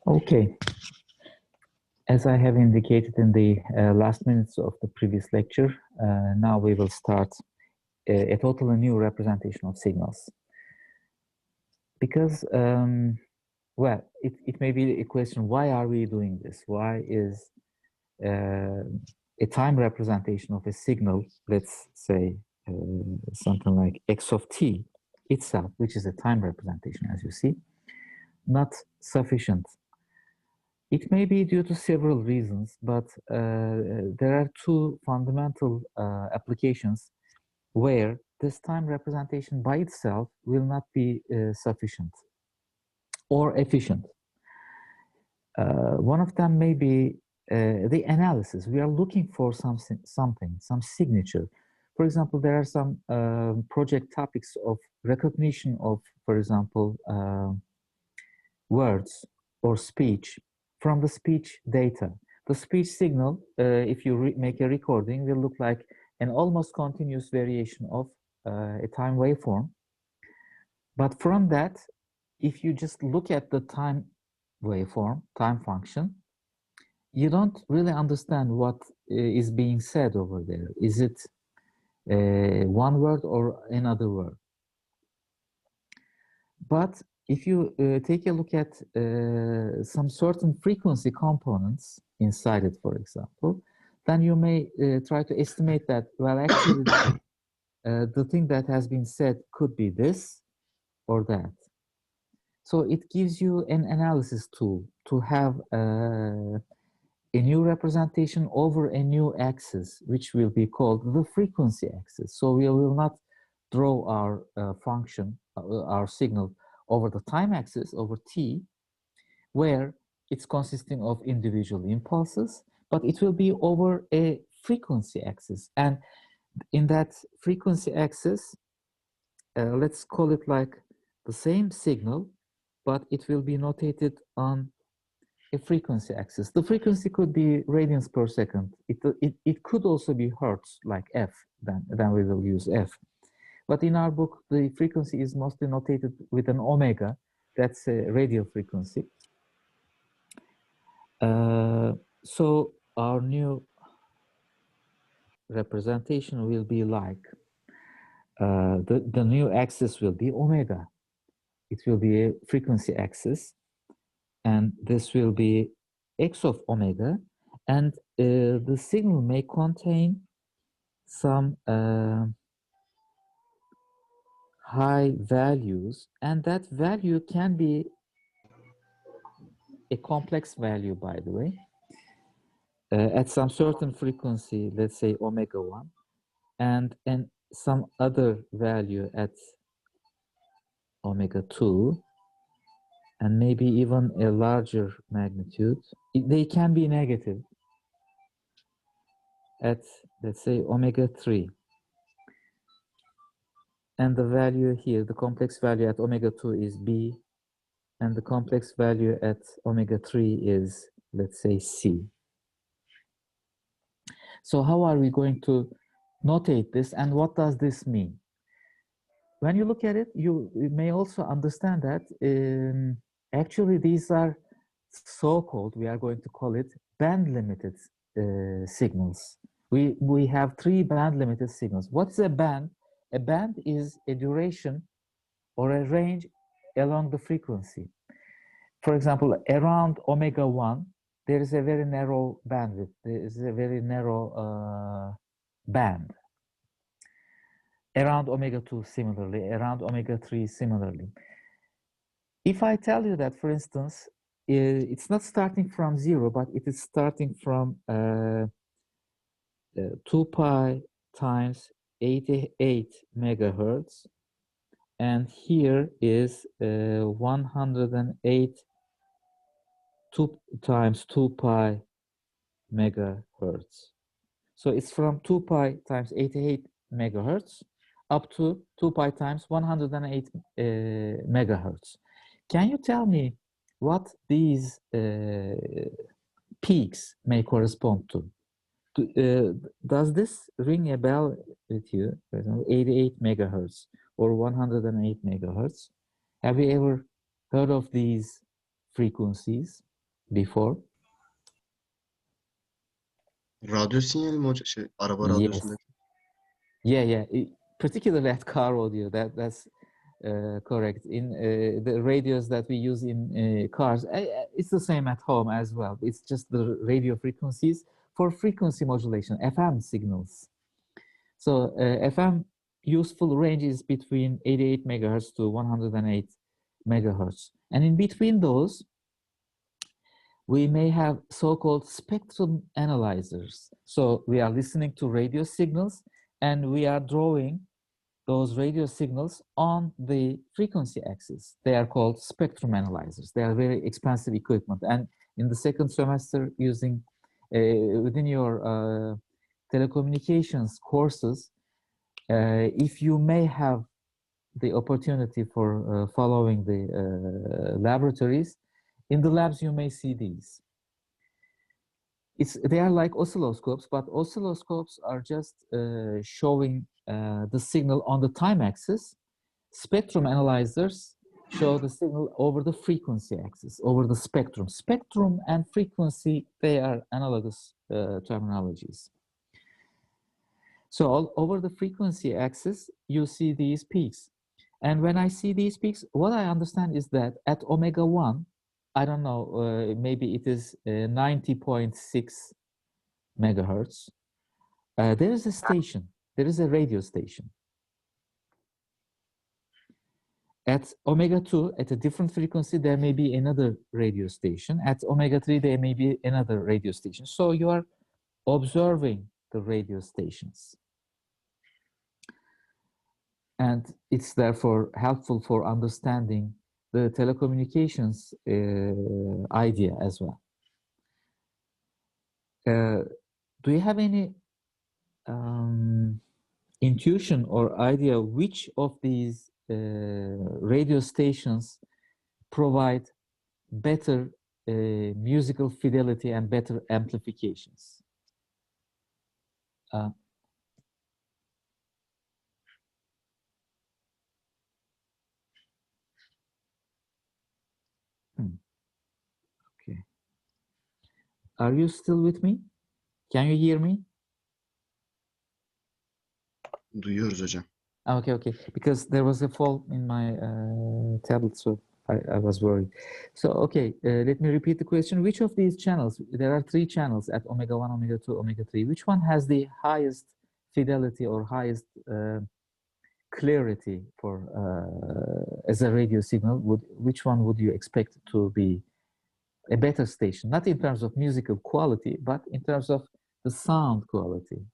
Okay, as I have indicated in the last minutes of the previous lecture, now we will start a totally new representation of signals. Because, well, it may be a question, why are we doing this? Why is a time representation of a signal, let's say something like x of t itself, which is a time representation, as you see, not sufficient? It may be due to several reasons, but there are two fundamental applications where this time representation by itself will not be sufficient or efficient. One of them may be the analysis. We are looking for some signature. For example, there are some project topics of recognition of, for example, words or speech from the speech data. The speech signal, if you make a recording, will look like an almost continuous variation of a time waveform. But from that, if you just look at the time waveform, time function, you don't really understand what is being said over there. Is it one word or another word? But if you take a look at some certain frequency components inside it, for example, then you may try to estimate that, well, actually, the thing that has been said could be this or that. So it gives you an analysis tool to have a new representation over a new axis, which will be called the frequency axis. So we will not draw our function, our signal, over the time axis, over t, where it's consisting of individual impulses, but it will be over a frequency axis. And in that frequency axis, let's call it like the same signal, but it will be notated on a frequency axis. The frequency could be radians per second. It could also be hertz, like f, then we will use f. But in our book, the frequency is mostly notated with an omega. That's a radial frequency. So our new representation will be like, the new axis will be omega. It will be a frequency axis. And this will be x of omega. And the signal may contain some high values, and that value can be a complex value, by the way, at some certain frequency, let's say omega 1, and some other value at omega 2, and maybe even a larger magnitude. They can be negative at, let's say, omega 3. And the value here, the complex value at omega 2 is B, and the complex value at omega 3 is, let's say, C. So how are we going to notate this, and what does this mean? When you look at it, you may also understand that actually these are so-called, we are going to call it band-limited signals. We have 3 band-limited signals. What's a band? A band is a duration or a range along the frequency. For example, around omega 1, there is a very narrow bandwidth. There is a very narrow band. Around omega 2, similarly. Around omega 3, similarly. If I tell you that, for instance, it's not starting from 0, but it is starting from 2 pi times 88 megahertz, and here is 108 times 2 pi megahertz. So it's from 2 pi times 88 megahertz up to 2 pi times 108 megahertz. Can you tell me what these peaks may correspond to? Does this ring a bell with you? For example, 88 megahertz or 108 megahertz. Have you ever heard of these frequencies? before. Radyo sinyali mi hocam? Araba Yes. radyosundaki. Yeah. Particularly at car audio, that's correct. In the radios that we use in cars, it's the same at home as well. It's just the radio frequencies for frequency modulation, FM signals. So FM useful range is between 88 megahertz to 108 megahertz. And in between those, we may have so-called spectrum analyzers. So we are listening to radio signals and we are drawing those radio signals on the frequency axis. They are called spectrum analyzers. They are very expensive equipment. And in the second semester, using within your telecommunications courses, if you may have the opportunity for following the laboratories, in the labs you may see these. They are like oscilloscopes, but oscilloscopes are just showing the signal on the time axis. Spectrum analyzers show the signal over the frequency axis, over the spectrum. Spectrum and frequency, they are analogous terminologies. So over the frequency axis, you see these peaks. And when I see these peaks, what I understand is that at omega 1, I don't know, maybe it is 90.6 megahertz. There is a station, there is a radio station. At omega 2, at a different frequency, there may be another radio station. At omega 3, there may be another radio station. So you are observing the radio stations. And it's therefore helpful for understanding the telecommunications idea as well. Do you have any intuition or idea which of these radio stations provide better musical fidelity and better amplifications? Okay. Are you still with me? Can you hear me? Duyuyoruz hocam. Okay. Because there was a fault in my tablet, so I was worried. So, okay, let me repeat the question. Which of these channels, there are 3 channels at omega 1, omega 2, omega 3, which one has the highest fidelity or highest clarity for as a radio signal? Which one would you expect to be a better station? Not in terms of musical quality, but in terms of the sound quality.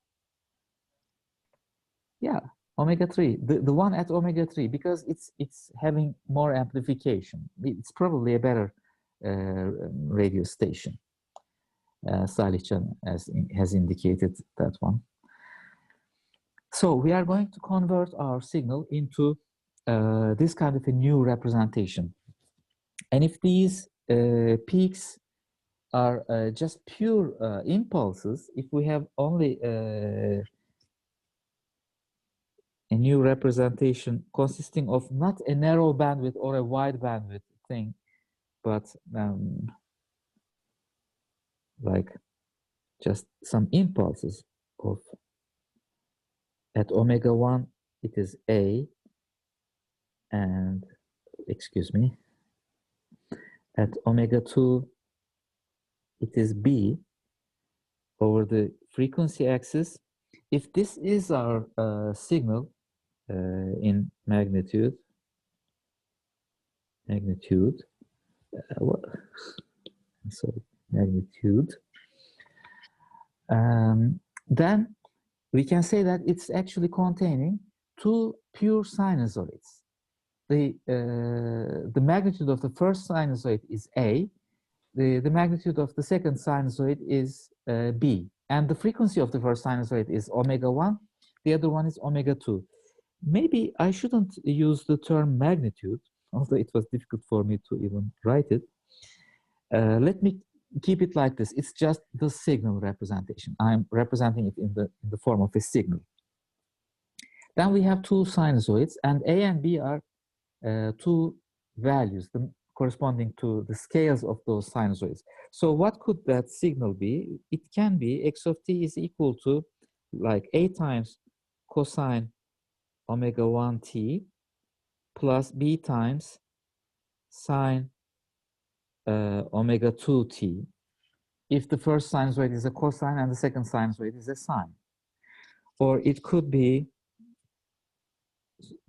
Yeah, omega 3, the one at omega 3, because it's having more amplification. It's probably a better radio station. Salihcan has indicated that one. So we are going to convert our signal into this kind of a new representation. And if these peaks are just pure impulses, if we have only a new representation consisting of not a narrow bandwidth or a wide bandwidth thing, but like just some impulses of, at omega 1 it is A, and excuse me, at omega 2 it is B over the frequency axis. If this is our signal in magnitude, then we can say that it's actually containing 2 pure sinusoids. The magnitude of the first sinusoid is A, the magnitude of the second sinusoid is B, and the frequency of the first sinusoid is omega 1, the other one is omega 2. Maybe I shouldn't use the term magnitude, although it was difficult for me to even write it. Let me keep it like this. It's just the signal representation. I'm representing it in the form of a signal. Then we have 2 sinusoids, and A and B are 2 values. corresponding to the scales of those sinusoids. So what could that signal be? It can be x of t is equal to like a times cosine omega 1 t plus b times sine omega 2 t, if the first sinusoid is a cosine and the second sinusoid is a sine. Or it could be,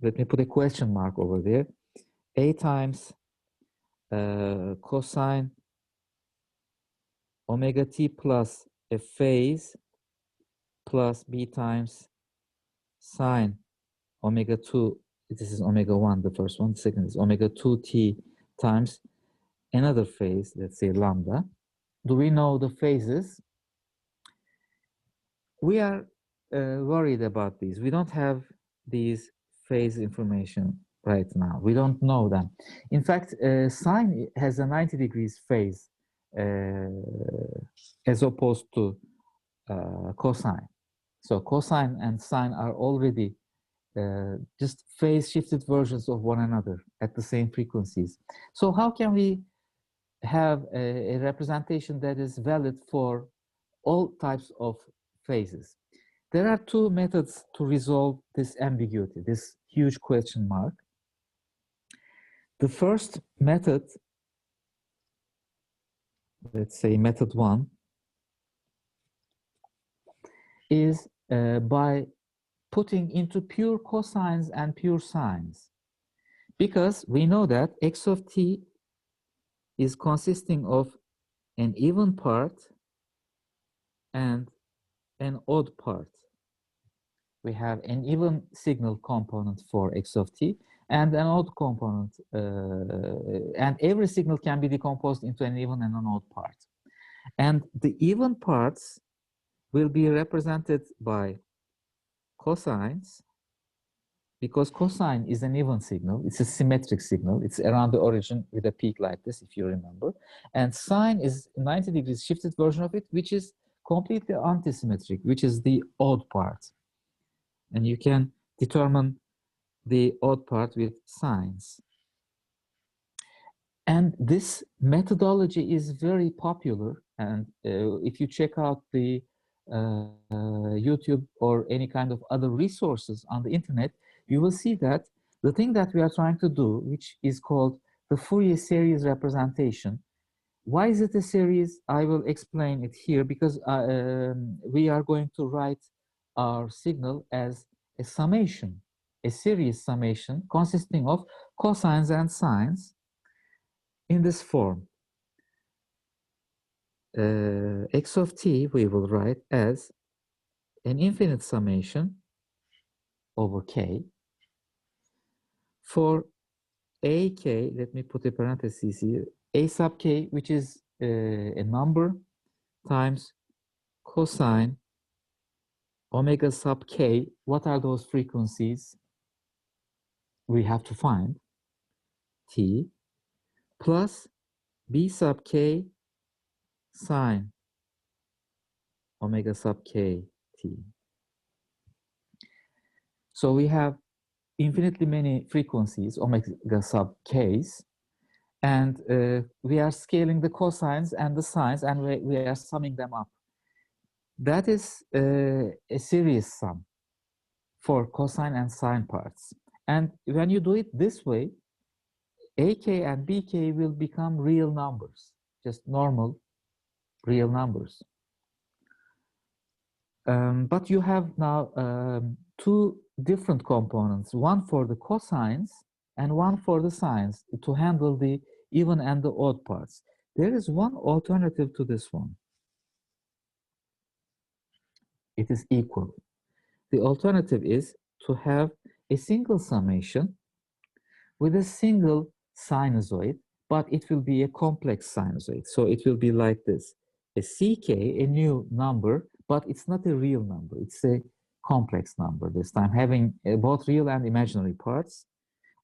let me put a question mark over there, a times cosine omega t plus a phase plus b times sine omega 2, this is omega 1, the first one, the second is omega 2t times another phase, let's say lambda. Do we know the phases? We are worried about these. We don't have these phase information right now. We don't know them. In fact, sine has a 90 degrees phase as opposed to cosine. So cosine and sine are already just phase shifted versions of one another at the same frequencies. So how can we have a representation that is valid for all types of phases? There are two methods to resolve this ambiguity, this huge question mark. The first method, let's say method 1, is by putting into pure cosines and pure sines, because we know that x of t is consisting of an even part and an odd part. We have an even signal component for x of t and an odd component, and every signal can be decomposed into an even and an odd part. And the even parts will be represented by cosines, because cosine is an even signal. It's a symmetric signal. It's around the origin with a peak like this, if you remember. And sine is 90 degrees shifted version of it, which is completely antisymmetric, which is the odd part. And you can determine the odd part with sines. And this methodology is very popular. And if you check out the YouTube or any kind of other resources on the internet, you will see that the thing that we are trying to do, which is called the Fourier series representation. Why is it a series? I will explain it here, because we are going to write our signal as a summation, a series summation consisting of cosines and sines in this form. X of t we will write as an infinite summation over k for a k, let me put a parenthesis here, a sub k, which is a number, times cosine omega sub k. What are those frequencies we have to find? T plus b sub k sine omega sub k t. So we have infinitely many frequencies, omega sub k's, and we are scaling the cosines and the sines, and we are summing them up. That is a series sum for cosine and sine parts. And when you do it this way, AK and BK will become real numbers, just normal real numbers. But you have now two different components, one for the cosines and one for the sines, to handle the even and the odd parts. There is one alternative to this one. It is equal. The alternative is to have a single summation with a single sinusoid, but it will be a complex sinusoid. So it will be like this: a CK, a new number, but it's not a real number. It's a complex number this time, having both real and imaginary parts.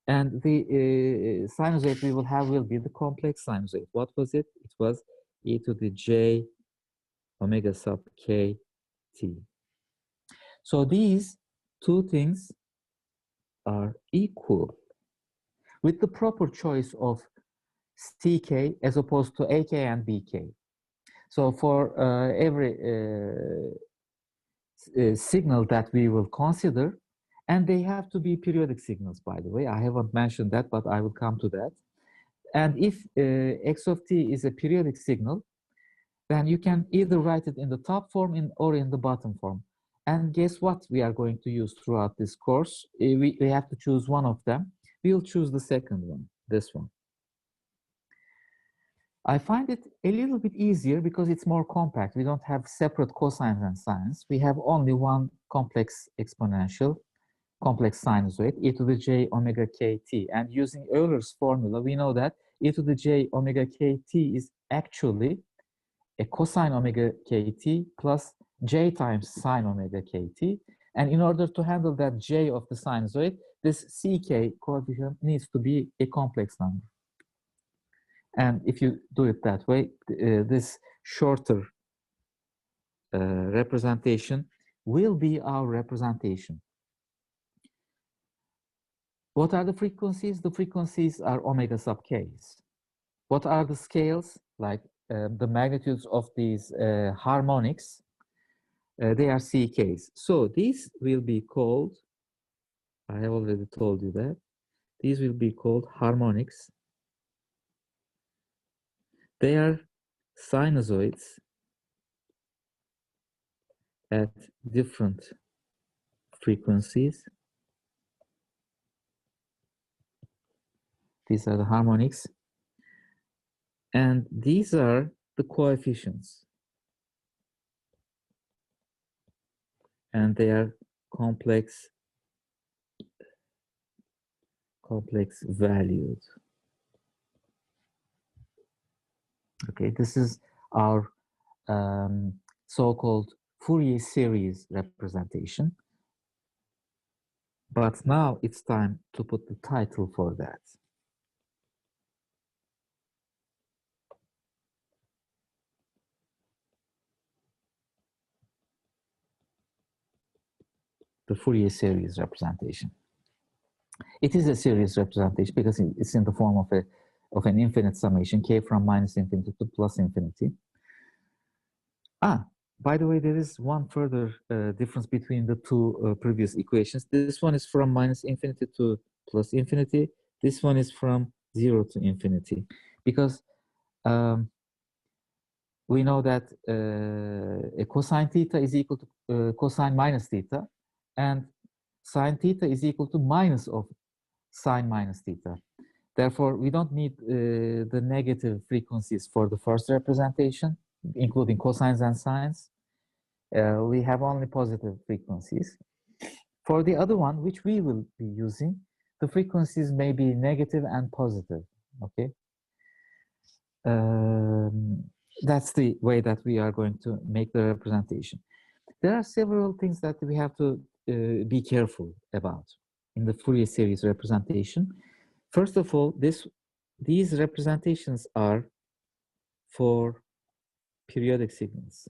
And the sinusoid we will have will be the complex sinusoid. What was it? It was e to the j omega sub k t. So these two things are equal with the proper choice of CK as opposed to AK and BK. So for every signal that we will consider, and they have to be periodic signals, by the way. I haven't mentioned that, but I will come to that. And if x of t is a periodic signal, then you can either write it in the top form or in the bottom form. And guess what we are going to use throughout this course? We have to choose one of them. We'll choose the second one, this one. I find it a little bit easier because it's more compact. We don't have separate cosines and sines. We have only one complex exponential, complex sinusoid, e to the j omega kt. And using Euler's formula, we know that e to the j omega kt is actually a cosine omega kt plus j times sine omega kt. And in order to handle that j of the sinusoid, this ck coefficient needs to be a complex number. And if you do it that way, this shorter representation will be our representation. What are the frequencies? The frequencies are omega sub k's. What are the scales? Like the magnitudes of these harmonics, they are ck's. So these will be called, I have already told you that, these will be called harmonics. They are sinusoids at different frequencies. These are the harmonics. And these are the coefficients. And they are complex valued. Okay, this is our so-called Fourier series representation. But now it's time to put the title for that. The Fourier series representation. It is a series representation because it's in the form of an infinite summation, k from minus infinity to plus infinity. By the way, there is one further difference between the two previous equations. This one is from minus infinity to plus infinity. This one is from 0 to infinity. Because we know that a cosine theta is equal to cosine minus theta, and sine theta is equal to minus of sine minus theta. Therefore, we don't need the negative frequencies for the first representation, including cosines and sines. We have only positive frequencies. For the other one, which we will be using, the frequencies may be negative and positive, okay? That's the way that we are going to make the representation. There are several things that we have to be careful about in the Fourier series representation. First of all, these representations are for periodic signals.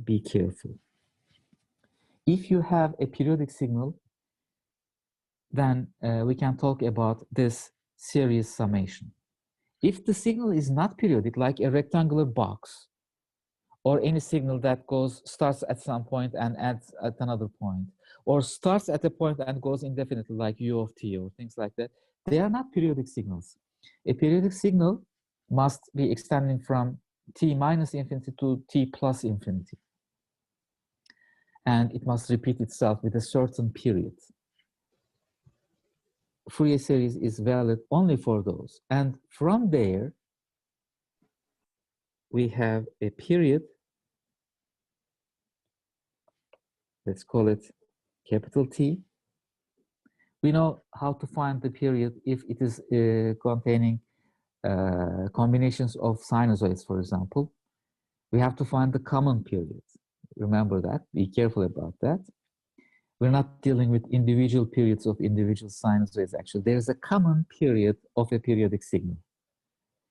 Be careful. If you have a periodic signal, then we can talk about this series summation. If the signal is not periodic, like a rectangular box, or any signal that starts at some point and ends at another point, or starts at a point and goes indefinitely, like u of t or things like that, they are not periodic signals. A periodic signal must be extending from t minus infinity to t plus infinity. And it must repeat itself with a certain period. Fourier series is valid only for those. And from there, we have a period. Let's call it capital T. We know how to find the period if it is containing combinations of sinusoids, for example. We have to find the common period. Remember that, be careful about that. We're not dealing with individual periods of individual sinusoids, actually. There's a common period of a periodic signal.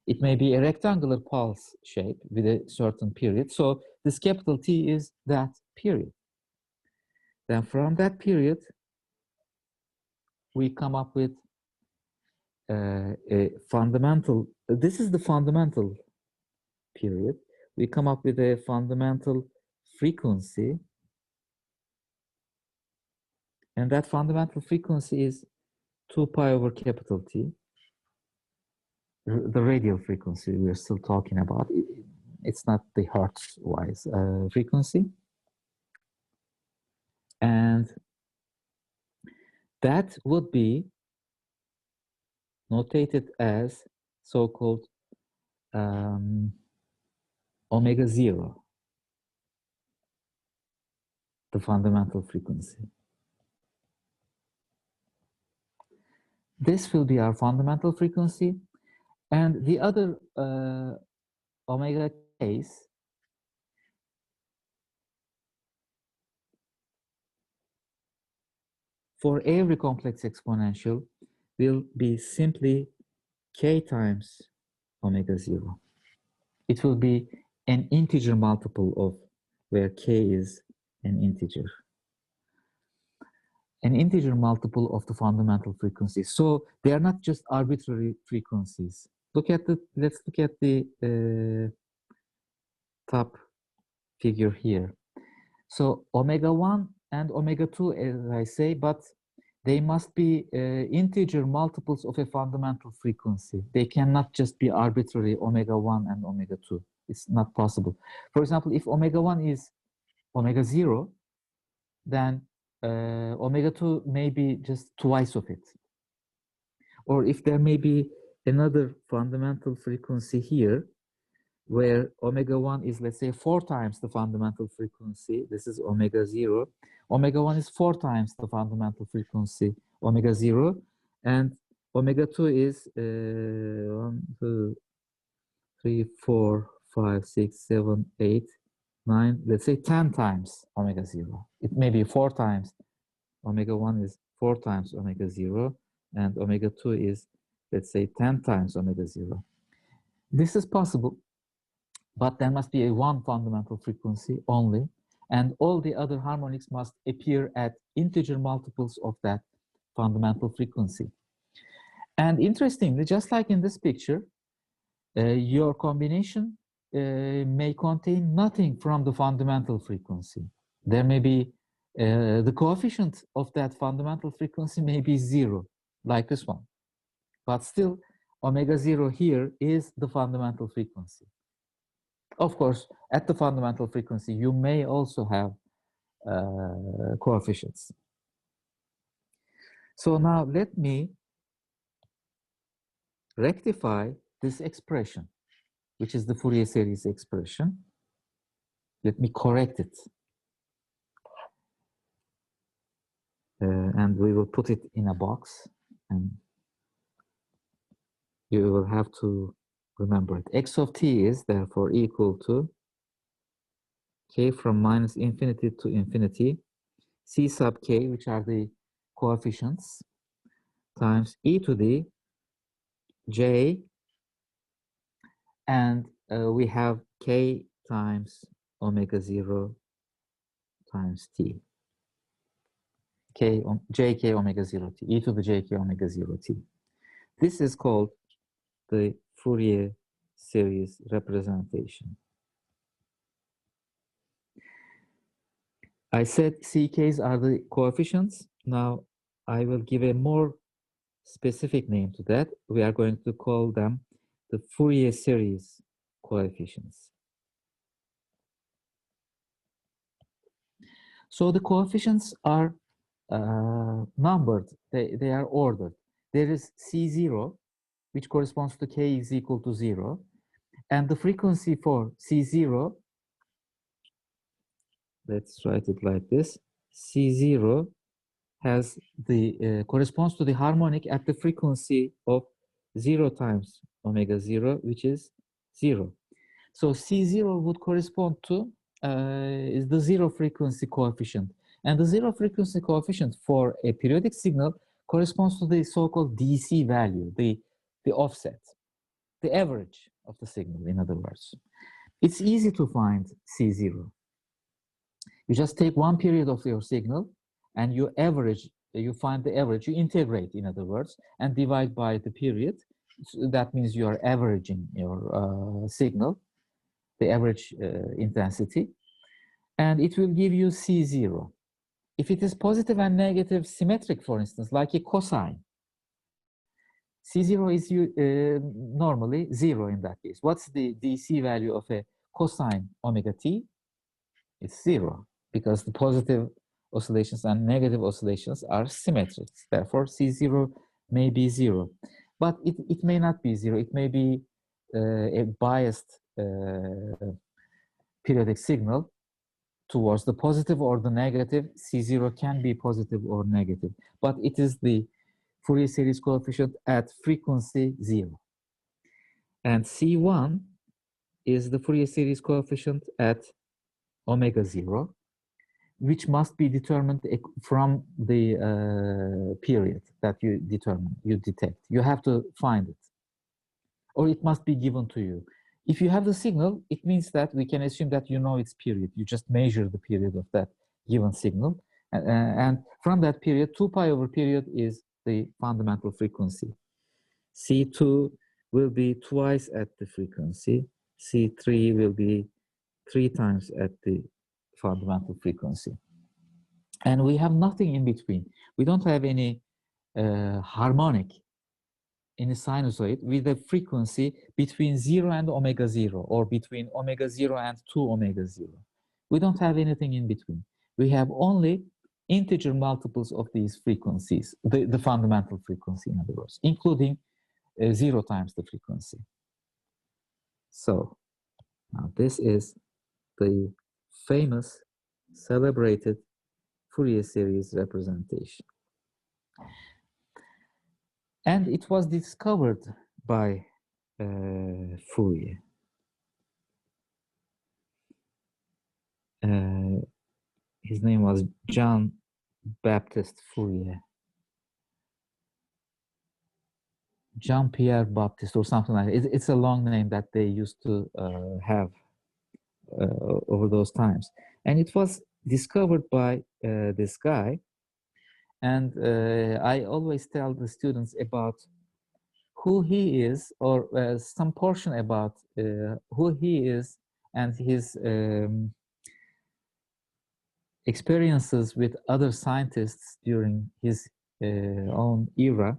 It may be a rectangular pulse shape with a certain period. So this capital T is that period. Then from that period, we come up with a fundamental, this is the fundamental period. We come up with a fundamental frequency, and that fundamental frequency is 2 pi over capital T, the radial frequency we're still talking about. It's not the hertz-wise frequency. And that would be notated as so-called omega 0, the fundamental frequency. This will be our fundamental frequency, and the other omega case for every complex exponential will be simply k times omega 0. It will be an integer multiple of where k is an integer. An integer multiple of the fundamental frequency. So they are not just arbitrary frequencies. Look at the, let's look at the top figure here. So omega 1 and omega 2, as I say, but they must be integer multiples of a fundamental frequency. They cannot just be arbitrary omega 1 and omega 2. It's not possible. For example, if omega 1 is omega 0, then omega 2 may be just twice of it. Or if there may be another fundamental frequency here, where omega 1 is, let's say, 4 times the fundamental frequency. This is omega 0. Omega 1 is 4 times the fundamental frequency, omega 0. And omega 2 is 1, 2, 3, 4, 5, 6, 7, 8, 9, let's say 10 times omega 0. It may be 4 times. Omega 1 is 4 times omega 0. And omega 2 is, let's say, 10 times omega 0. This is possible. But there must be a one fundamental frequency only, and all the other harmonics must appear at integer multiples of that fundamental frequency. And interestingly, just like in this picture, your combination may contain nothing from the fundamental frequency. There may be, the coefficient of that fundamental frequency may be 0, like this one. But still, omega 0 here is the fundamental frequency. Of course, at the fundamental frequency, you may also have coefficients. So now let me rectify this expression, which is the Fourier series expression. Let me correct it. And we will put it in a box, and you will have to remember it. X of t is therefore equal to k from minus infinity to infinity, c sub k, which are the coefficients, times e to the j, and we have k times omega 0 times t. Jk omega 0 t, e to the jk omega 0 t. This is called the Fourier series representation. I said CKs are the coefficients. Now I will give a more specific name to that. We are going to call them the Fourier series coefficients. So the coefficients are numbered, they are ordered. There is C0, which corresponds to k is equal to 0. And the frequency for C0, let's write it like this. C0 has the corresponds to the harmonic at the frequency of 0 times omega 0, which is 0. So C0 would correspond to is the 0 frequency coefficient. And the 0 frequency coefficient for a periodic signal corresponds to the so-called DC value, the offset, the average of the signal, in other words. It's easy to find C0. You just take one period of your signal and you average you find the average, you integrate, in other words, and divide by the period. So that means you are averaging your signal, the average intensity, and it will give you C0. If it is positive and negative symmetric, for instance, like a cosine, C0 is normally 0 in that case. What's the DC value of a cosine omega t? It's 0, because the positive oscillations and negative oscillations are symmetric. Therefore, C0 may be 0. But it may not be 0. It may be a biased periodic signal towards the positive or the negative. C0 can be positive or negative, but it is the Fourier series coefficient at frequency 0. And C1 is the Fourier series coefficient at omega 0, which must be determined from the period that you detect. You have to find it, or it must be given to you. If you have the signal, it means that we can assume that you know its period. You just measure the period of that given signal. And from that period, 2 pi over period is the fundamental frequency. C2 will be twice at the frequency. C3 will be 3 times at the fundamental frequency. And we have nothing in between. We don't have any harmonic in a sinusoid with a frequency between 0 and omega 0, or between omega 0 and 2 omega 0. We don't have anything in between. We have only integer multiples of these frequencies, the fundamental frequency, in other words, including 0 times the frequency. So now this is the famous, celebrated Fourier series representation. And it was discovered by Fourier. His name was John Baptiste Fourier. Jean-Pierre Baptiste or something like that. It's a long name that they used to have over those times. And it was discovered by this guy. And I always tell the students about who he is, or some portion about who he is and his experiences with other scientists during his own era,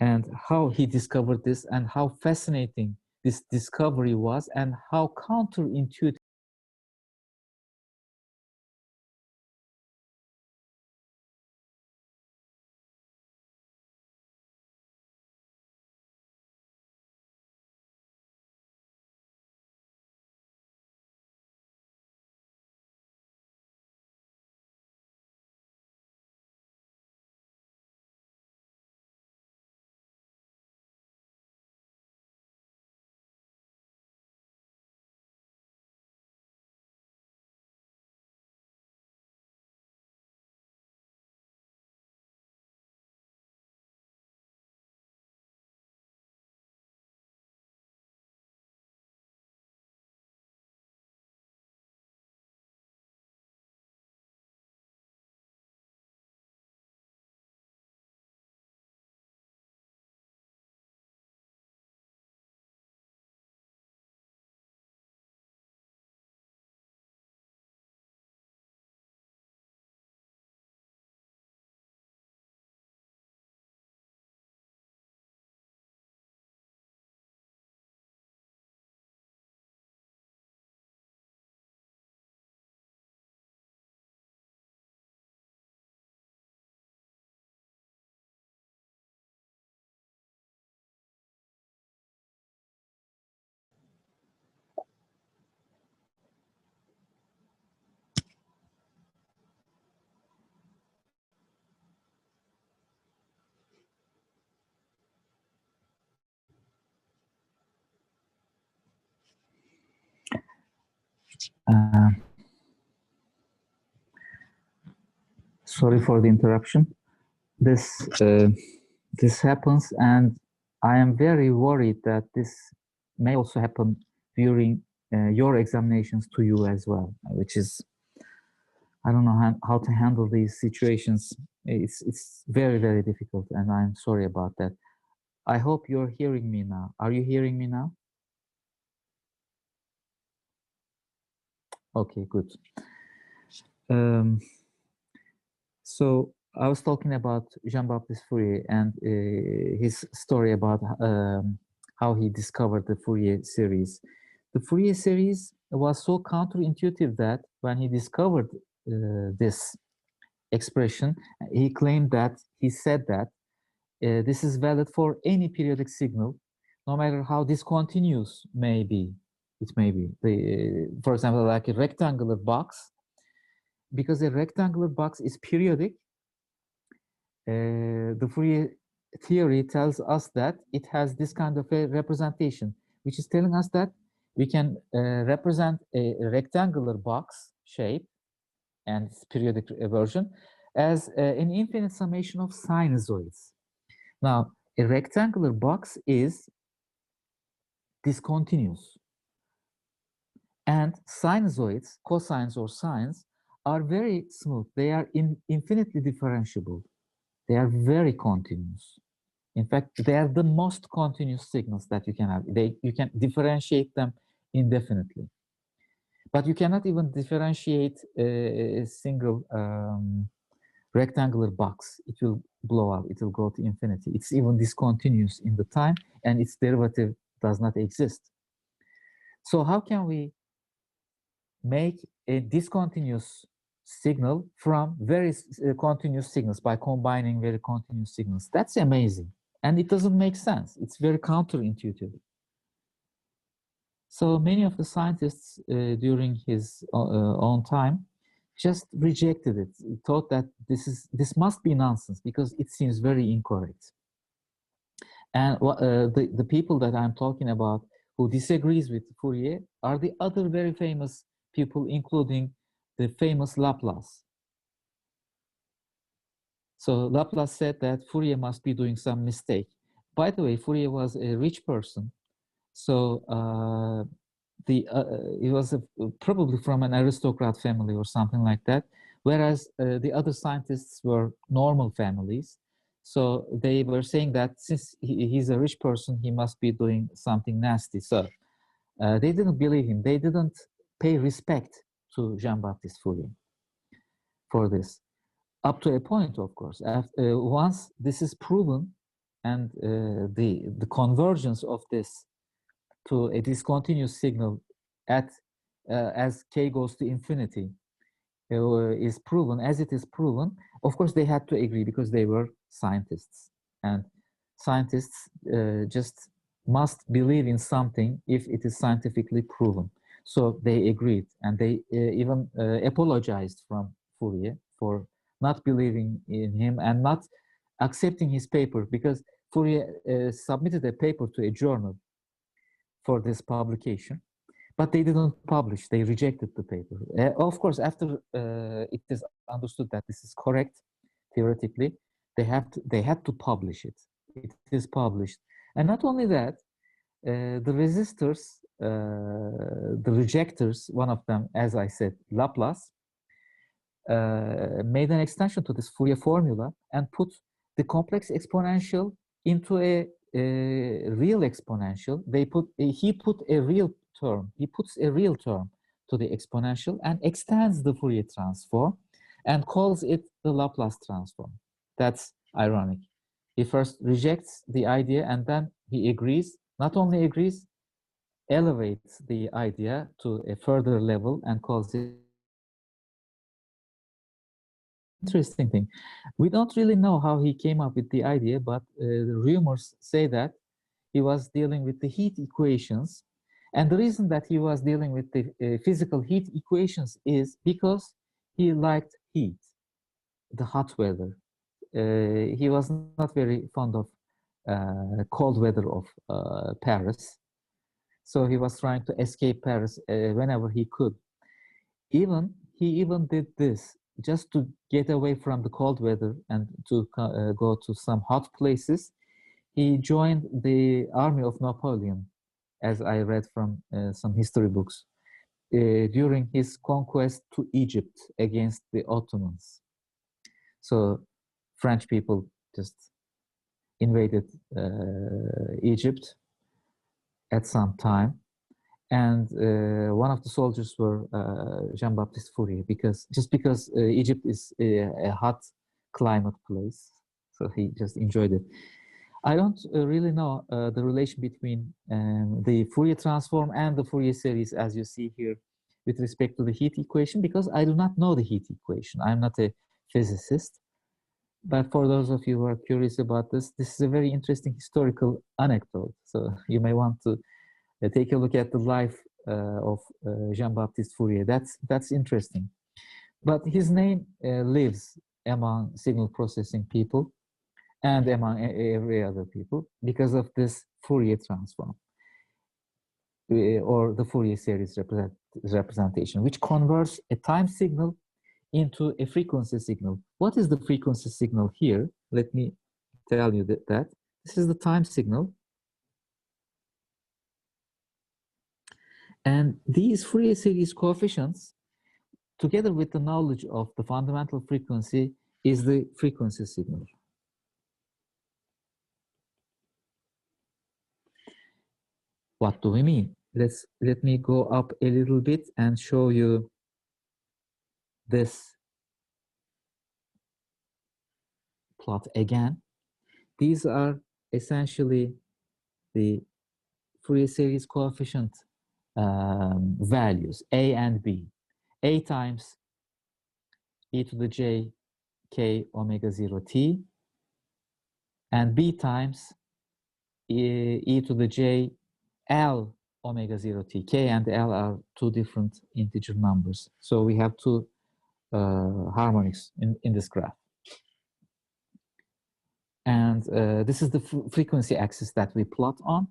and how he discovered this, and how fascinating this discovery was, and how counterintuitive. Sorry for the interruption. This happens, and I am very worried that this may also happen during your examinations to you as well, which is, I don't know how to handle these situations. It's very, very difficult, and I'm sorry about that. I hope you're hearing me now. Are you hearing me now? Okay, good. So I was talking about Jean-Baptiste Fourier and his story about how he discovered the Fourier series. The Fourier series was so counterintuitive that when he discovered this expression, he said that this is valid for any periodic signal, no matter how discontinuous may be. It may be, for example, like a rectangular box. Because a rectangular box is periodic, the Fourier theory tells us that it has this kind of a representation, which is telling us that we can represent a rectangular box shape and its periodic version as an infinite summation of sinusoids. Now, a rectangular box is discontinuous. And sinusoids, cosines or sines, are very smooth. They are infinitely differentiable. They are very continuous. In fact, they are the most continuous signals that you can have. You can differentiate them indefinitely. But you cannot even differentiate a single rectangular box. It will blow up. It will go to infinity. It's even discontinuous in the time, and its derivative does not exist. So how can we make a discontinuous signal from very continuous signals by combining very continuous signals? That's amazing. And it doesn't make sense. It's very counterintuitive. So many of the scientists during his own time just rejected it, thought that this must be nonsense because it seems very incorrect. And the people that I'm talking about who disagrees with Fourier are the other very famous people, including the famous Laplace. So Laplace said that Fourier must be doing some mistake. By the way, Fourier was a rich person, so he was probably from an aristocrat family or something like that, whereas the other scientists were normal families. So they were saying that since he's a rich person, he must be doing something nasty. So they didn't believe him. They didn't pay respect to Jean-Baptiste Fourier for this. Up to a point, of course. Once this is proven, and the convergence of this to a discontinuous signal at as k goes to infinity is proven, as it is proven, of course they had to agree because they were scientists. And scientists just must believe in something if it is scientifically proven. So they agreed, and they even apologized from Fourier for not believing in him and not accepting his paper, because Fourier submitted a paper to a journal for this publication, but they didn't publish. They rejected the paper. Of course, after it is understood that this is correct theoretically, they had to publish it. It is published, and not only that, the resistors, the rejectors, one of them, as I said, Laplace, made an extension to this Fourier formula and put the complex exponential into a real exponential. He puts a real term to the exponential and extends the Fourier transform and calls it the Laplace transform. That's ironic. He first rejects the idea and then he agrees, not only agrees, elevates the idea to a further level and calls it. Interesting thing. We don't really know how he came up with the idea, but the rumors say that he was dealing with the heat equations. And the reason that he was dealing with the physical heat equations is because he liked heat, the hot weather. He was not very fond of cold weather of Paris. So he was trying to escape Paris whenever he could. He even did this just to get away from the cold weather and to go to some hot places. He joined the army of Napoleon, as I read from some history books. during his conquest to Egypt against the Ottomans. So French people just invaded Egypt at some time, and one of the soldiers were Jean-Baptiste Fourier, because Egypt is a hot climate place, so he just enjoyed it. I don't really know the relation between the Fourier transform and the Fourier series, as you see here, with respect to the heat equation, because I do not know the heat equation. I'm not a physicist. But for those of you who are curious about this, this is a very interesting historical anecdote. So you may want to take a look at the life of Jean-Baptiste Fourier. That's interesting. But his name lives among signal processing people and among every other people because of this Fourier transform, or the Fourier series representation, which converts a time signal into a frequency signal. What is the frequency signal here? Let me tell you that. This is the time signal. And these Fourier series coefficients, together with the knowledge of the fundamental frequency, is the frequency signal. What do we mean? Let me go up a little bit and show you this plot again. These are essentially the Fourier series coefficient values, A and B. A times e to the j k omega 0 t, and B times e to the j L omega 0 t. K and L are two different integer numbers. So we have two harmonics in this graph. And this is the frequency axis that we plot on.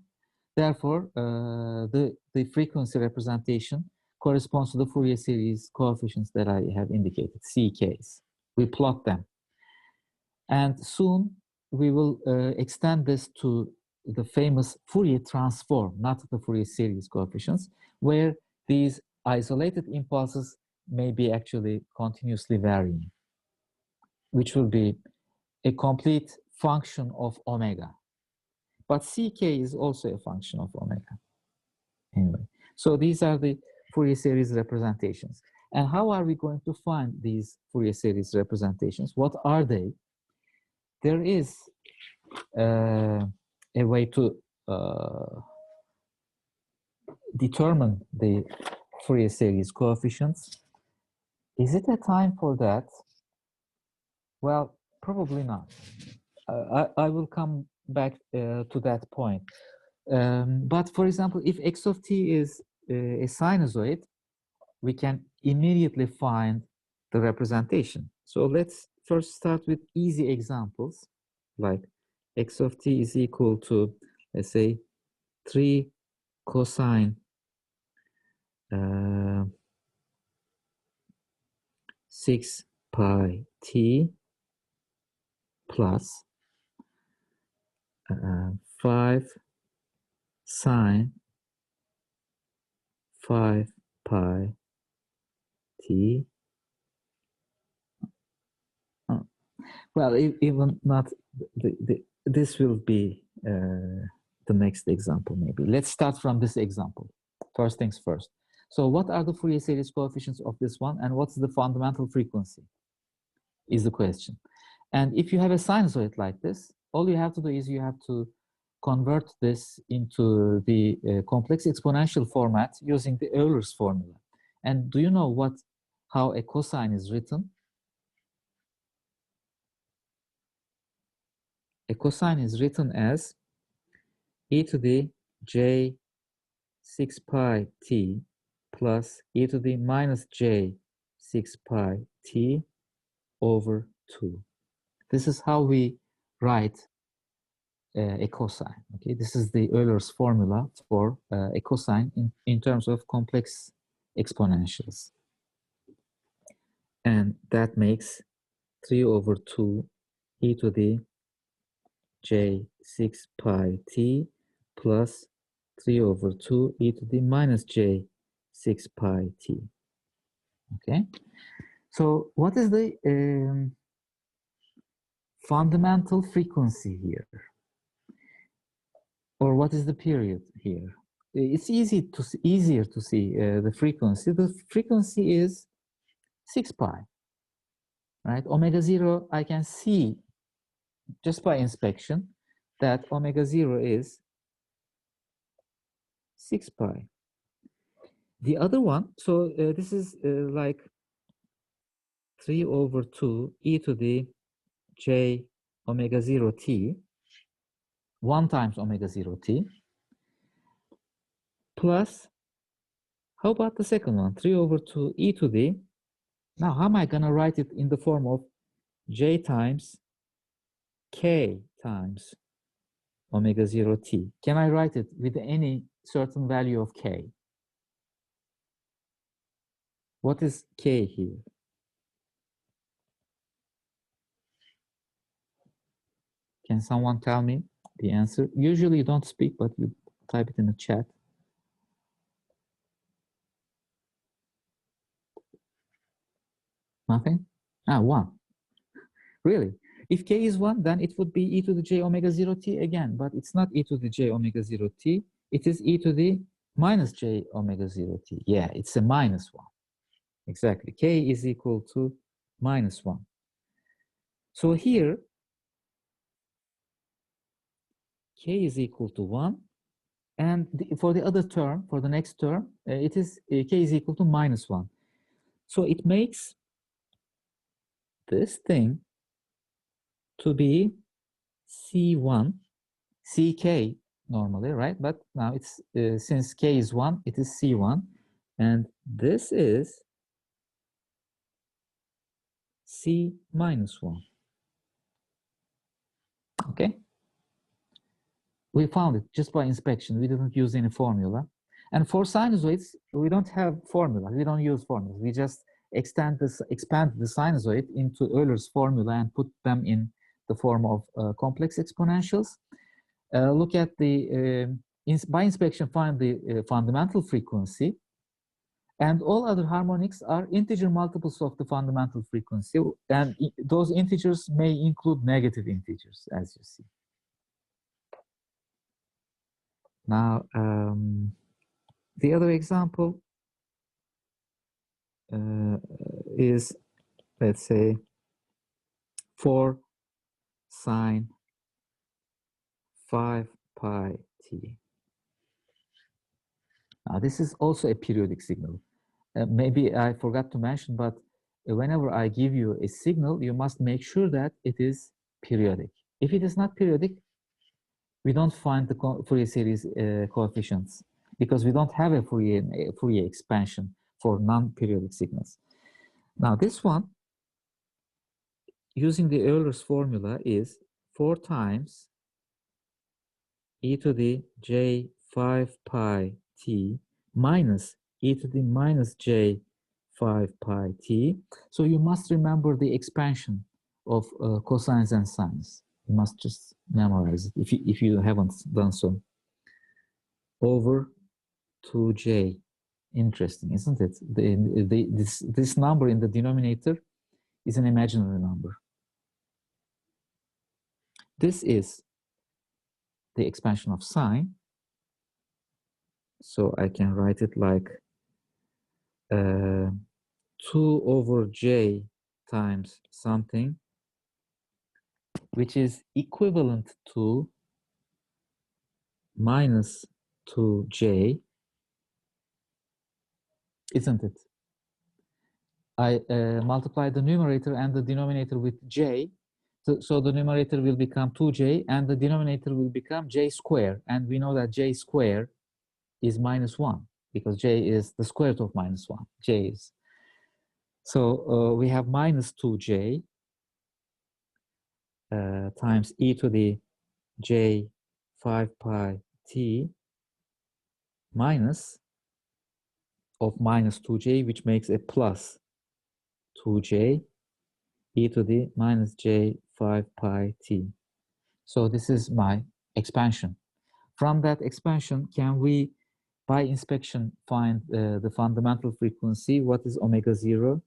Therefore, the frequency representation corresponds to the Fourier series coefficients that I have indicated, CKs. We plot them. And soon we will extend this to the famous Fourier transform, not the Fourier series coefficients, where these isolated impulses may be actually continuously varying, which will be a complete function of omega. But CK is also a function of omega. Anyway, so these are the Fourier series representations. And how are we going to find these Fourier series representations? What are they? There is a way to determine the Fourier series coefficients. Is it a time for that? Well, probably not. I will come back to that point. But for example, if x of t is a sinusoid, we can immediately find the representation. So let's first start with easy examples, like x of t is equal to, let's say, 3 cosine 6 pi t plus 5 sine 5 pi t. Well, even not this will be the next example maybe. Let's start from this example. First things first. So what are the Fourier series coefficients of this one, and what's the fundamental frequency is the question. And if you have a sinusoid like this, all you have to do is you have to convert this into the complex exponential format using the Euler's formula. And do you know how a cosine is written? A cosine is written as e to the j 6 pi t plus e to the minus j 6 pi t over 2. This is how we write a cosine. Okay, this is the Euler's formula for a cosine in terms of complex exponentials. And that makes 3 over 2 e to the j 6 pi t plus 3 over 2 e to the minus j 6 pi t. Okay, so what is the fundamental frequency here, or what is the period here? It's easier to see the frequency. The frequency is 6 pi, right? Omega 0, I can see just by inspection that omega 0 is 6 pi. The other one, so this is like 3/2 e to the j omega 0 t, 1 times omega 0 t, plus, how about the second one, 3/2 e to the, now how am I going to write it in the form of j times k times omega 0 t? Can I write it with any certain value of k? What is k here? Can someone tell me the answer? Usually you don't speak, but you type it in the chat. Nothing? Ah, 1. Really? If k is 1, then it would be e to the j omega 0 t again, but it's not e to the j omega 0 t. It is e to the minus j omega 0 t. Yeah, it's a minus 1. Exactly. K is equal to minus 1. So here, k is equal to 1. And for the other term, for the next term, it is k is equal to minus 1. So it makes this thing to be C1, CK normally, right? But now it's, since K is 1, it is C1. And this is C minus 1. Okay? We found it just by inspection. We didn't use any formula. And for sinusoids, we don't have formula. We don't use formulas. We just expand the sinusoid into Euler's formula and put them in the form of complex exponentials. Look at the, by inspection, find the fundamental frequency. And all other harmonics are integer multiples of the fundamental frequency. And those integers may include negative integers, as you see. Now, the other example is, let's say, 4 sine 5 pi t. Now, this is also a periodic signal. Maybe I forgot to mention, but whenever I give you a signal, you must make sure that it is periodic. If it is not periodic, we don't find the Fourier series coefficients, because we don't have a Fourier expansion for non-periodic signals. Now, this one, using the Euler's formula, is 4 times e to the j 5 pi t minus e to the minus j 5 pi t. So you must remember the expansion of cosines and sines. You must just memorize it if you haven't done so. Over 2j. Interesting, isn't it? This number in the denominator is an imaginary number. This is the expansion of sine. So I can write it like 2 over j times something, which is equivalent to minus 2j, isn't it? I multiply the numerator and the denominator with j, so the numerator will become 2j and the denominator will become j squared, and we know that j squared is minus 1 because j is the square root of minus 1. J is, so we have minus 2j times e to the j 5 pi t minus of minus 2j, which makes a plus 2j e to the minus j 5 pi t. So this is my expansion. From that expansion, can we by inspection find the fundamental frequency. What is omega 0?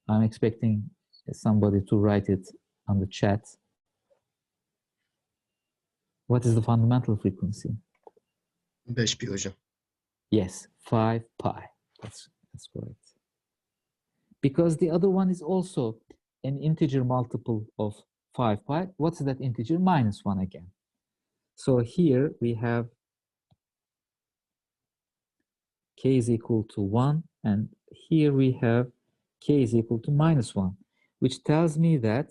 I'm expecting somebody to write it on the chat. What is the fundamental frequency? 5 pi hocam. Yes, 5 pi. That's correct. Because the other one is also an integer multiple of 5 pi. What's that integer? -1 again. So here we have k is equal to 1, and here we have k is equal to -1, which tells me that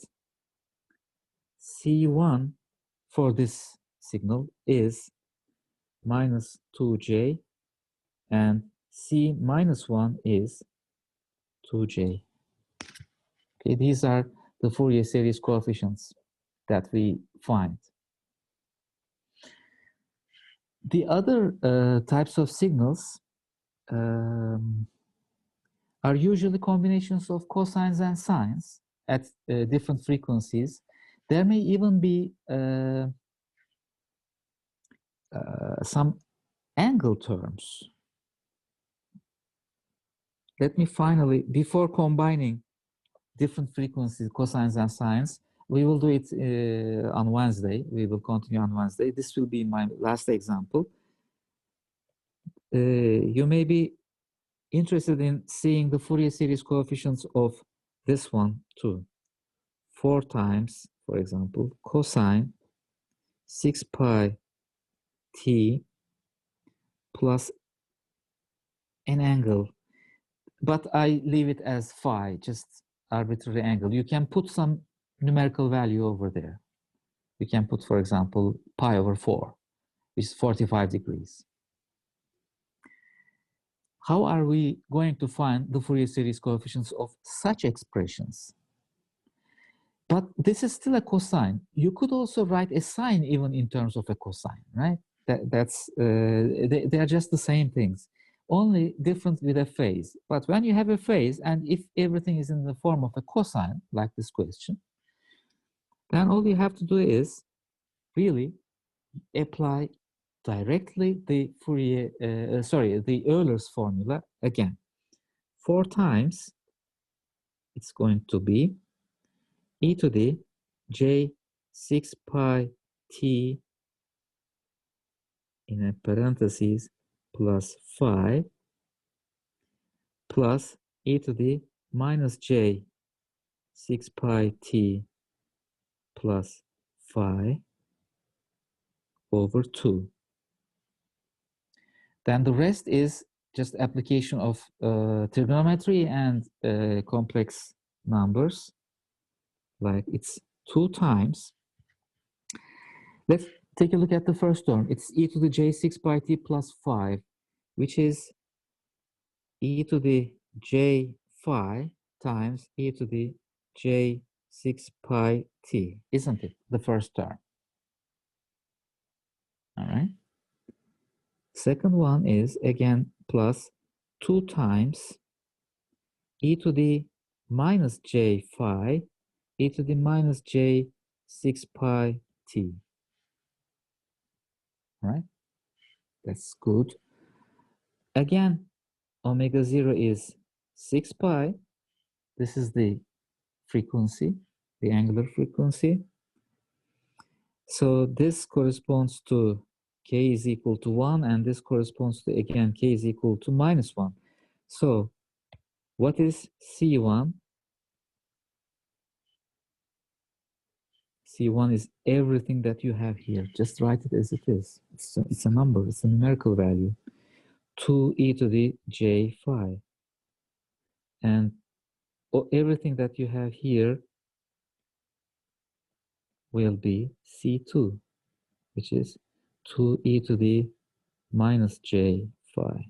C1 for this signal is -2j, and C -1 is 2j. Okay, these are the Fourier series coefficients that we find. The other types of signals are usually combinations of cosines and sines at different frequencies. There may even be some angle terms. Let me finally, before combining different frequencies, cosines and sines, we will do it on Wednesday. We will continue on Wednesday. This will be my last example. You may be interested in seeing the Fourier series coefficients of this one too. 4 times, for example, cosine 6 pi t plus an angle, but I leave it as phi, just arbitrary angle. You can put some numerical value over there. You can put, for example, pi over 4, which is 45 degrees. How are we going to find the Fourier series coefficients of such expressions? But this is still a cosine. You could also write a sine even in terms of a cosine, right? They are just the same things, only different with a phase. But when you have a phase, and if everything is in the form of a cosine, like this question, then all you have to do is really apply directly the Fourier, the Euler's formula again. 4 times, it's going to be e to the j 6 pi t in a parentheses plus phi plus e to the minus j 6 pi t plus phi over 2. Then the rest is just application of trigonometry and complex numbers. Like it's 2 times. Let's take a look at the first term. It's e to the j 6 pi t plus 5, which is e to the j phi times e to the j 6 pi t, isn't it? The first term. All right. Second one is again plus 2 times e to the minus j phi e to the minus j 6 pi t. All right. That's good. Again, omega 0 is 6 pi. This is the frequency, the angular frequency. So this corresponds to k is equal to 1, and this corresponds to, again, k is equal to -1. So what is C1? C1 is everything that you have here. Just write it as it is. It's a number, it's a numerical value. 2 e to the j phi. And everything that you have here will be C2, which is 2 e to the minus j phi.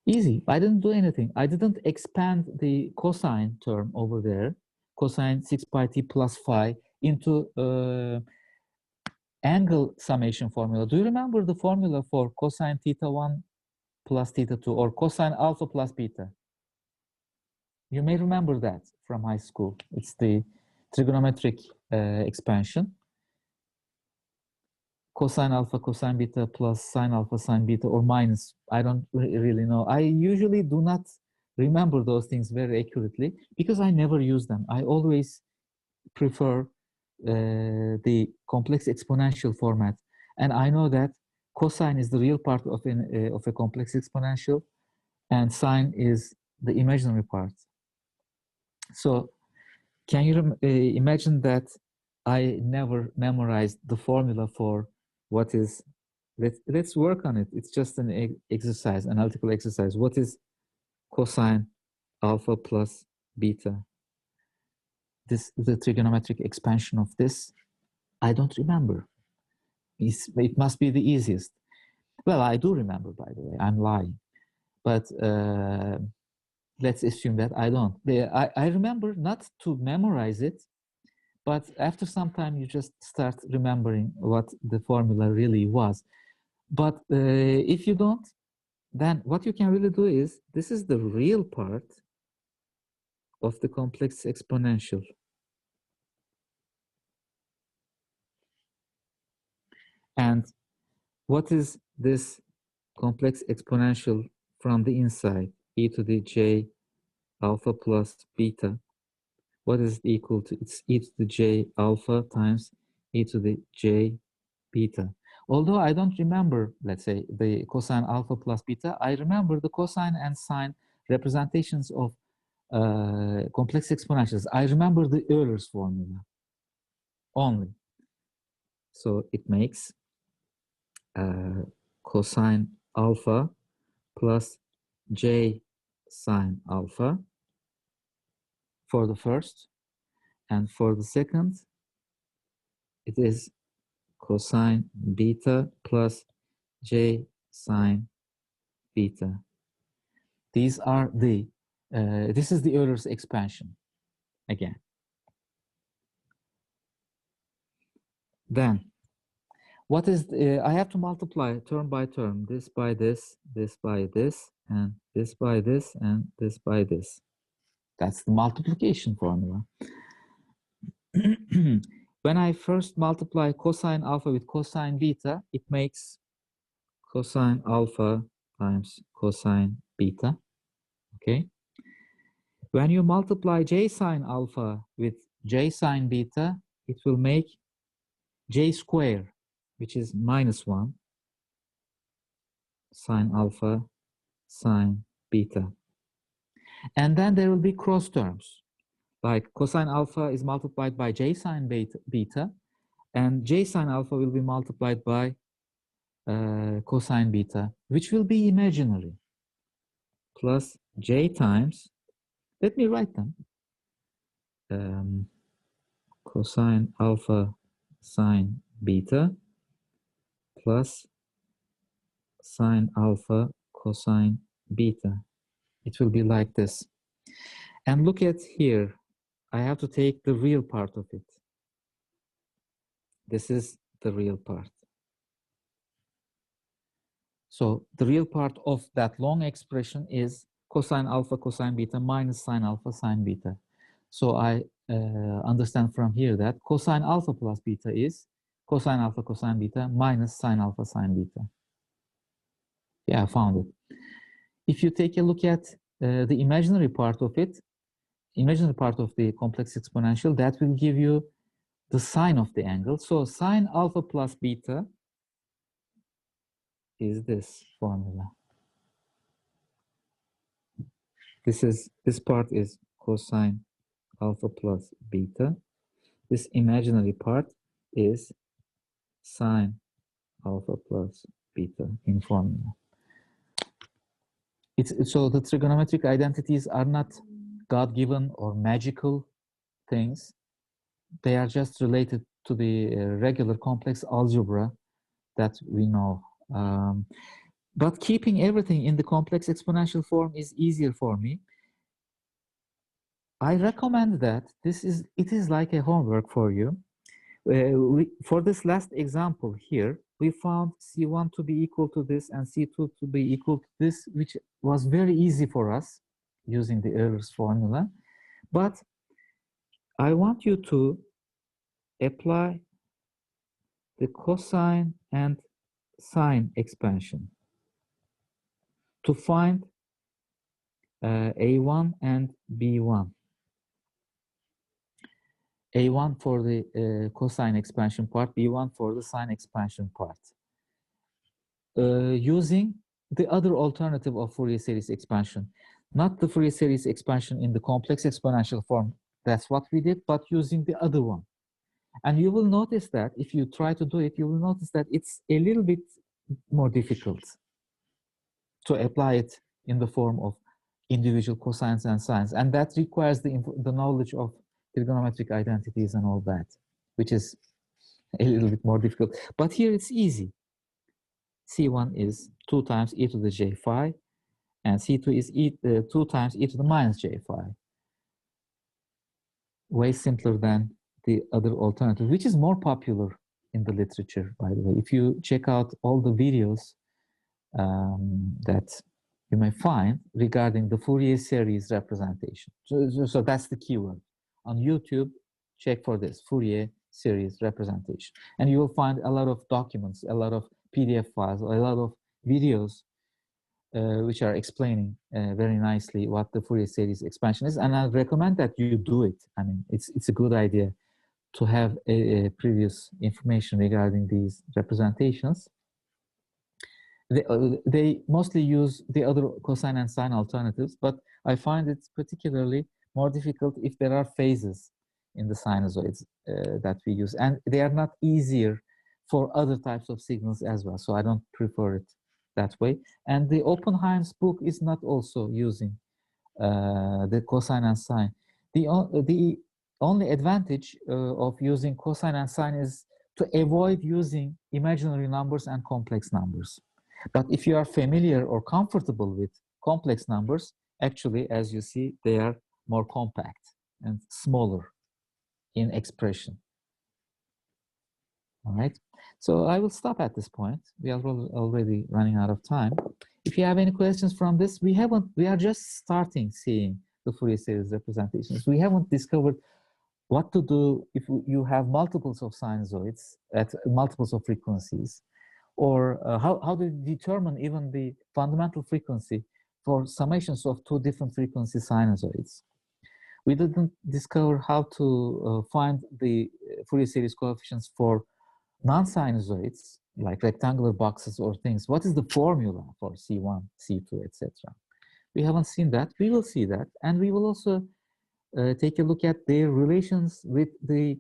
Easy. I didn't do anything. I didn't expand the cosine term over there, cosine 6 pi t plus phi, into angle summation formula. Do you remember the formula for cosine theta 1 plus theta 2, or cosine alpha plus beta? You may remember that from high school. It's the trigonometric expansion. Cosine alpha, cosine beta plus sine alpha, sine beta, or minus. I don't really know. I usually do not remember those things very accurately because I never use them. I always prefer the complex exponential format. And I know that cosine is the real part of a complex exponential, and sine is the imaginary part. So can you imagine that I never memorized the formula for what is, let's work on it. It's just an exercise, analytical exercise. What is cosine alpha plus beta? The trigonometric expansion of this, I don't remember. It must be the easiest. Well, I do remember, by the way. I'm lying. But let's assume that I don't. I remember not to memorize it, but after some time, you just start remembering what the formula really was. But if you don't, then what you can really do is, this is the real part of the complex exponential. And what is this complex exponential from the inside? E to the j alpha plus beta. What is it equal to? It's e to the j alpha times e to the j beta. Although I don't remember, let's say, the cosine alpha plus beta, I remember the cosine and sine representations of complex exponentials. I remember the Euler's formula only. So it makes cosine alpha plus j sine alpha for the first, and for the second, it is cosine beta plus j sine beta. These are the, this is the Euler's expansion again. Then, what is, I have to multiply term by term, this by this, this by this, and this by this, and this by this. That's the multiplication formula. When I first multiply cosine alpha with cosine beta, it makes cosine alpha times cosine beta, okay? When you multiply j sine alpha with j sine beta, it will make j square, which is -1 sine alpha sine beta. And then there will be cross terms, like cosine alpha is multiplied by j sine beta, and j sine alpha will be multiplied by cosine beta, which will be imaginary, plus j times, let me write them, cosine alpha sine beta plus sine alpha cosine beta. It will be like this. And look at here, I have to take the real part of it. This is the real part. So the real part of that long expression is cosine alpha cosine beta minus sine alpha sine beta. So I understand from here that cosine alpha plus beta is cosine alpha cosine beta minus sine alpha sine beta. Yeah, I found it. If you take a look at the imaginary part of it, imaginary part of the complex exponential, that will give you the sine of the angle. So sine alpha plus beta is this formula. This part is cosine alpha plus beta. This imaginary part is sine alpha plus beta in formula. So the trigonometric identities are not God-given or magical things. They are just related to the regular complex algebra that we know. But keeping everything in the complex exponential form is easier for me. I recommend that it is like a homework for you. For this last example here, we found C1 to be equal to this and C2 to be equal to this, which was very easy for us using the Euler's formula. But I want you to apply the cosine and sine expansion to find A1 and B1. A1 for the cosine expansion part, B1 for the sine expansion part. Using the other alternative of Fourier series expansion, not the Fourier series expansion in the complex exponential form, that's what we did, but using the other one. And you will notice that if you try to do it, you will notice that it's a little bit more difficult to apply it in the form of individual cosines and sines. And that requires the knowledge of trigonometric identities and all that, which is a little bit more difficult. But here it's easy. C1 is 2 times e to the j phi, and C2 is 2 times e to the minus j phi. Way simpler than the other alternative, which is more popular in the literature, by the way. If you check out all the videos that you may find regarding the Fourier series representation. So that's the keyword. On YouTube, check for this, Fourier series representation. And you will find a lot of documents, a lot of PDF files, a lot of videos which are explaining very nicely what the Fourier series expansion is. And I recommend that you do it. I mean, it's a good idea to have a previous information regarding these representations. They mostly use the other cosine and sine alternatives, but I find it particularly more difficult if there are phases in the sinusoids that we use. And they are not easier for other types of signals as well, so I don't prefer it that way. And the Oppenheim's book is not also using the cosine and sine. The only advantage of using cosine and sine is to avoid using imaginary numbers and complex numbers. But if you are familiar or comfortable with complex numbers, actually, as you see, they are more compact and smaller in expression. All right, so I will stop at this point. We are already running out of time. If you have any questions from this, we are just starting seeing the Fourier series representations. We haven't discovered what to do if you have multiples of sinusoids at multiples of frequencies, or how to determine even the fundamental frequency for summations of 2 different frequency sinusoids. We didn't discover how to find the Fourier series coefficients for non-sinusoids, like rectangular boxes or things. What is the formula for C1, C2, etc.? We haven't seen that. We will see that. And we will also take a look at their relations with the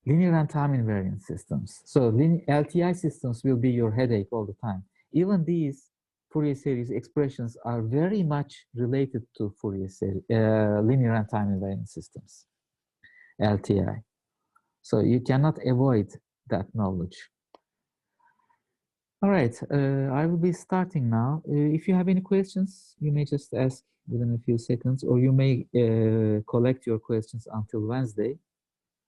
linear and time invariant systems. So LTI systems will be your headache all the time. Even these Fourier series expressions are very much related to Fourier series, linear and time invariant systems, LTI. So you cannot avoid that knowledge. All right, I will be starting now. If you have any questions, you may just ask within a few seconds, or you may collect your questions until Wednesday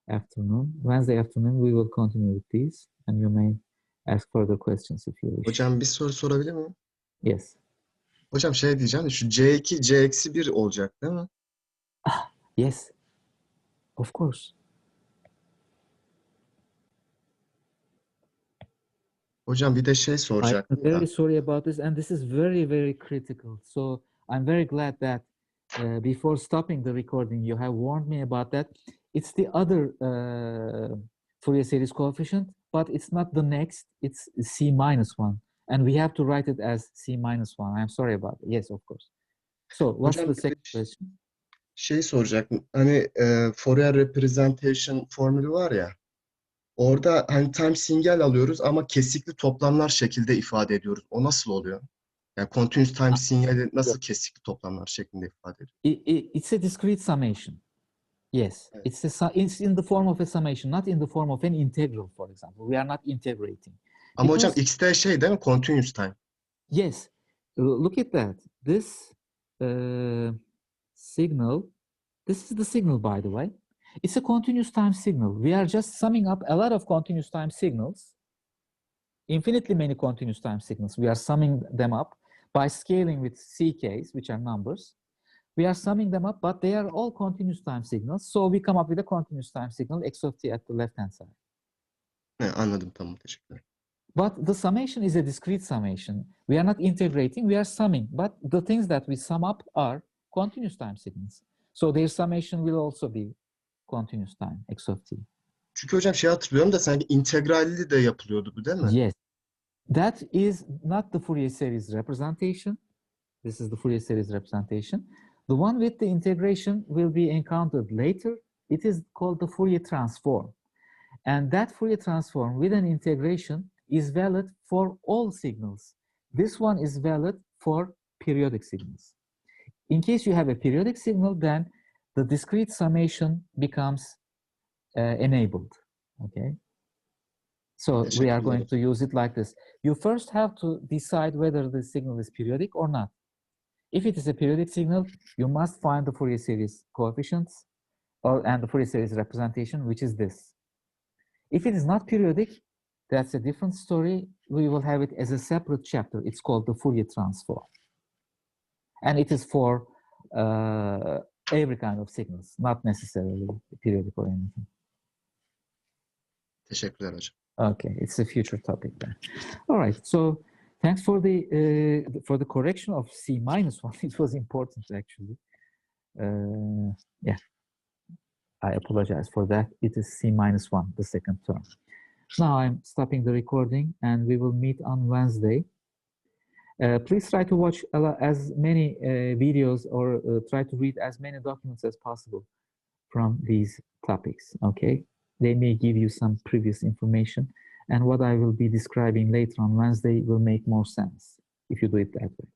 afternoon. Wednesday afternoon, we will continue with these, and you may ask further questions if you wish. Hocam bir soru sorabilir miyim? Yes. Hocam şey diyeceğim, şu C2, C-1 olacak değil mi? Yes, of course. Hocam bir de şey soracaktım I'm very sorry about this, and this is very, very critical. So I'm very glad that before stopping the recording, you have warned me about that. It's the other Fourier series coefficient, but it's not the next, it's C-1. And we have to write it as C-1. I'm sorry about it. Yes, of course. So what's Hocam, the second question? Şey soracaktım. Hani Fourier representation formülü var ya. Orada hani time single alıyoruz ama kesikli toplamlar şekilde ifade ediyoruz. O nasıl oluyor? Yani continuous time single nasıl kesikli toplamlar şeklinde ifade ediyor? It's a discrete summation. Yes, Evet. it's in the form of a summation, not in the form of an integral, for example. We are not integrating. Ama hocam Because, X'te şey değil mi? Continuous time. yes, look at that. This signal, this is the signal, by the way. It's a continuous time signal. We are just summing up a lot of continuous time signals, infinitely many continuous time signals. We are summing them up by scaling with CKs, which are numbers. We are summing them up, but they are all continuous time signals. So we come up with a continuous time signal, x of t at the left-hand side. Anladım, tamam, teşekkürler. But the summation is a discrete summation. We are not integrating, we are summing. But the things that we sum up are continuous time signals. So their summation will also be continuous time, x of t. Çünkü hocam şey hatırlıyorum da sanki integralli de yapılıyordu bu, değil mi? Yes. That is not the Fourier series representation. This is the Fourier series representation. The one with the integration will be encountered later. It is called the Fourier transform. And that Fourier transform with an integration is valid for all signals. This one is valid for periodic signals. In case you have a periodic signal, then the discrete summation becomes enabled, okay? So we are going to use it like this. You first have to decide whether the signal is periodic or not. If it is a periodic signal, you must find the Fourier series coefficients and the Fourier series representation, which is this. If it is not periodic, that's a different story. We will have it as a separate chapter. It's called the Fourier transform. And it is for every kind of signals, not necessarily periodic or anything. Teşekkürler hocam. Okay, it's a future topic then. All right, so thanks for the correction of C-1. It was important actually. Yeah, I apologize for that. It is C-1, the second term. Now I'm stopping the recording and we will meet on Wednesday. Please try to watch as many videos or try to read as many documents as possible from these topics, okay? They may give you some previous information, and what I will be describing later on Wednesday will make more sense if you do it that way.